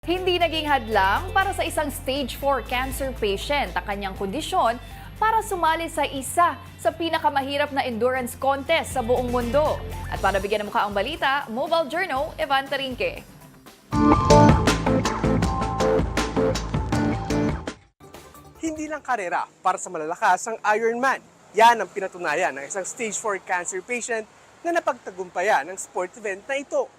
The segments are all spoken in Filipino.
Hindi naging hadlang para sa isang stage 4 cancer patient ang kanyang kondisyon para sumali sa isa sa pinakamahirap na endurance contest sa buong mundo. At para bigyan ng mukha ang balita, Mobile Journal, Evan Tarinque. Hindi lang karera para sa malalakas ang Ironman. Yan ang pinatunayan ng isang stage 4 cancer patient na napagtagumpayan ng sport event na ito.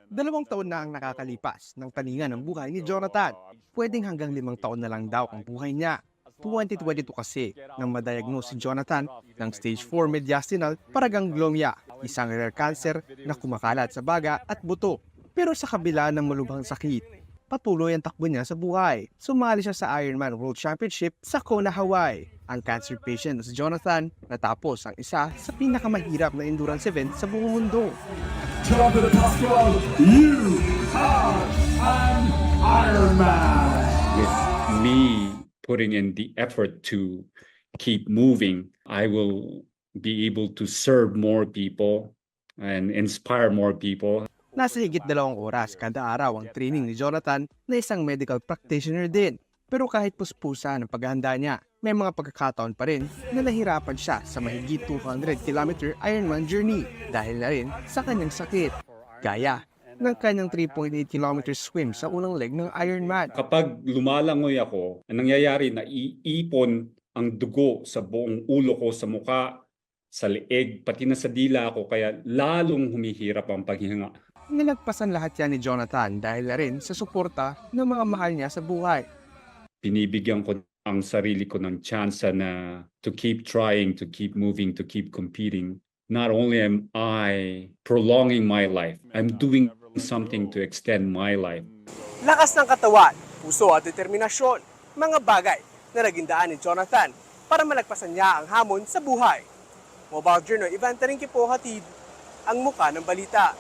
2 taon na ang nakakalipas ng taningan ng buhay ni Jonathan. Pwedeng hanggang 5 taon na lang daw ang buhay niya. 2022 kasi nang madiagnose si Jonathan ng stage 4 mediastinal paraganglioma, isang rare cancer na kumakalat sa baga at buto. Pero sa kabila ng malubhang sakit, patuloy ang takbo niya sa buhay. Sumali siya sa Ironman World Championship sa Kona, Hawaii. Ang cancer patient na si Jonathan natapos ang isa sa pinakamahirap na endurance event sa buong mundo. Jonathan Pascual, you are an Ironman. With me putting in the effort to keep moving, I will be able to serve more people and inspire more people. Nasa higit 2 oras kada araw ang training ni Jonathan na isang medical practitioner din. Pero kahit puspusan ang paghahanda niya, may mga pagkakataon pa rin na nahirapan siya sa mahigit 200-kilometer Ironman journey dahil na rin sa kanyang sakit. Gaya ng kanyang 3.8-kilometer swim sa unang leg ng Ironman. Kapag lumalangoy ako, ang nangyayari na iipon ang dugo sa buong ulo ko, sa muka, sa leeg, pati na sa dila ko, kaya lalong humihirap ang paghinga. Nilagpasan lahat yan ni Jonathan dahil na rin sa suporta ng mga mahal niya sa buhay. Binibigyan ko ang sarili ko ng chance na to keep trying, to keep moving, to keep competing. Not only am I prolonging my life, I'm doing something to extend my life. Lakas ng katawan, puso at determinasyon, mga bagay na naging daan ni Jonathan para malagpasan niya ang hamon sa buhay. Mobile Journal, Evan Tarinque po hatid ang muka ng balita.